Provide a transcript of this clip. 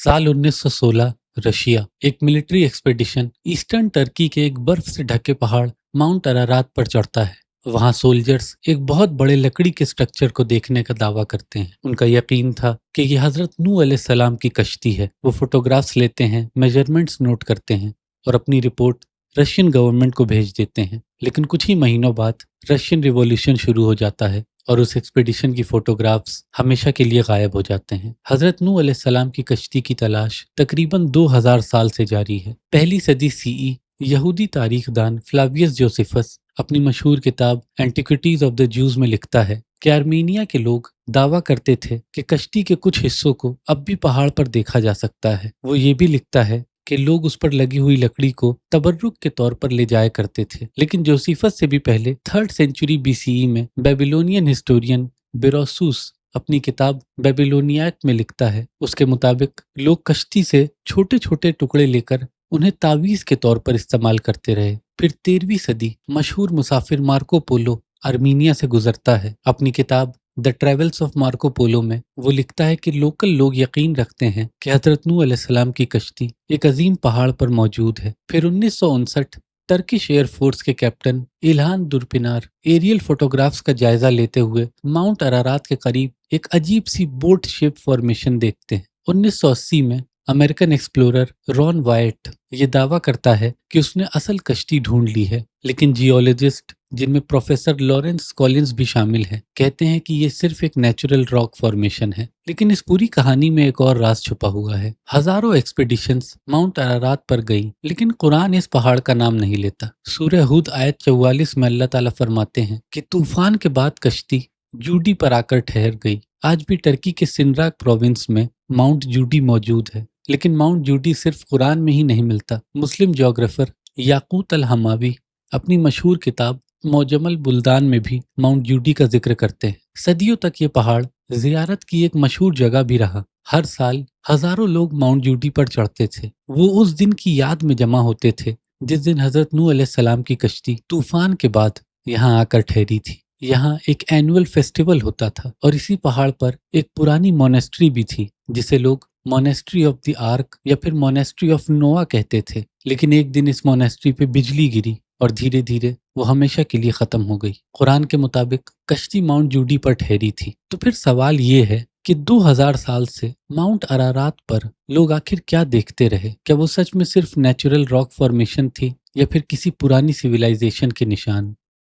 साल 1916 रशिया। एक military expedition eastern Turkey के एक बर्फ से ढके पहाड़ माउंट अरारात पर चढ़ता है। वहां सोल्जर्स एक बहुत बड़े लकड़ी के स्ट्रक्चर को देखने का दावा करते हैं। उनका यकीन था कि ये हजरत नूह अलैहिस्सलाम की कश्ती है। वो फोटोग्राफ्स लेते हैं, मेजरमेंट्स नोट करते हैं और अपनी रिपोर्ट रशियन गवर्नमेंट को भेज देते हैं। लेकिन कुछ ही महीनों बाद रशियन रिवॉल्यूशन शुरू हो जाता है और उस एक्सपेडिशन की फोटोग्राफ्स हमेशा के लिए गायब हो जाते हैं। हजरत नूह अलैहिस्सलाम की कश्ती की तलाश तकरीबन 2000 साल से जारी है। पहली सदी सीई यहूदी तारीखदान फ्लावियस जोसेफस अपनी मशहूर किताब एंटिक्विटीज ऑफ द ज्यूज में लिखता है कि आर्मीनिया के लोग दावा करते थे कि कश्ती के कुछ हिस्सों को अब भी पहाड़ पर देखा जा सकता है। वो ये भी लिखता है कि लोग उस पर लगी हुई लकड़ी को तबर्रुक के तौर पर ले जाया करते थे। लेकिन जोसेफस से भी पहले 3rd सेंचुरी बीसीई में बेबीलोनियन हिस्टोरियन बेरोसूस अपनी किताब बेबीलोनियाक में लिखता है, उसके मुताबिक लोग कश्ती से छोटे छोटे टुकड़े लेकर उन्हें तावीज के तौर पर इस्तेमाल करते रहे। फिर 13वीं सदी मशहूर मुसाफिर मार्को पोलो आर्मीनिया से गुजरता है। अपनी किताब the travels of Marco Polo में वो लिखता है कि लोकल लोग यकीन रखते हैं कि हजरत नूह अलैहिस्सलाम की कश्ती एक अजीम पहाड़ पर मौजूद है। फिर 1959 टर्किश एयरफोर्स के कैप्टन इल्हान दुरपिनार एरियल फोटोग्राफ्स का जायजा लेते हुए माउंट अरारात के करीब एक अजीब सी बोट शेप फॉर्मेशन देखते हैं। 1980 में अमेरिकन एक्सप्लोरर रॉन वाइट ये दावा करता है कि उसने असल कश्ती ढूंढ ली है। लेकिन जियोलॉजिस्ट, जिनमें प्रोफेसर लॉरेंस कॉलिंस भी शामिल हैं, कहते हैं कि ये सिर्फ एक नेचुरल रॉक फॉर्मेशन है। लेकिन इस पूरी कहानी में एक और राज छुपा हुआ है। हजारों एक्सपेडिशंस माउंट अरारात पर गई, लेकिन कुरान इस पहाड़ का नाम नहीं लेता। सूरह हुद आयत 44 में अल्लाह ताला फरमाते हैं कि तूफान के बाद कश्ती जूडी पर आकर ठहर गई। आज भी टर्की के सिनराक प्रोविंस में माउंट जूडी मौजूद है। लेकिन माउंट जूडी सिर्फ कुरान में ही नहीं मिलता। मुस्लिम जियोग्राफर याकूत अल हमावी अपनी मशहूर किताब मौजमल बुल्दान में भी माउंट जूडी का जिक्र करते हैं। सदियों तक ये पहाड़ जियारत की एक मशहूर जगह भी रहा। हर साल हजारों लोग माउंट जूडी पर चढ़ते थे। वो उस दिन की याद में जमा होते थे जिस दिन हजरत नूह अलैहिस्सलाम की कश्ती तूफान के बाद यहाँ आकर ठहरी थी। यहाँ एक एनुअल फेस्टिवल होता था और इसी पहाड़ पर एक पुरानी मोनेस्ट्री भी थी जिसे लोग मोनेस्ट्री ऑफ द आर्क या फिर मोनेस्ट्री ऑफ नोआ कहते थे। लेकिन एक दिन इस मोनेस्ट्री पे बिजली गिरी और धीरे धीरे वो हमेशा के लिए खत्म हो गई। कुरान के मुताबिक कश्ती माउंट जूडी पर ठहरी थी। तो फिर सवाल ये है कि 2000 साल से माउंट अरारात पर लोग आखिर क्या देखते रहे? क्या वो सच में सिर्फ नेचुरल रॉक फॉर्मेशन थी या फिर किसी पुरानी सिविलाइजेशन के निशान?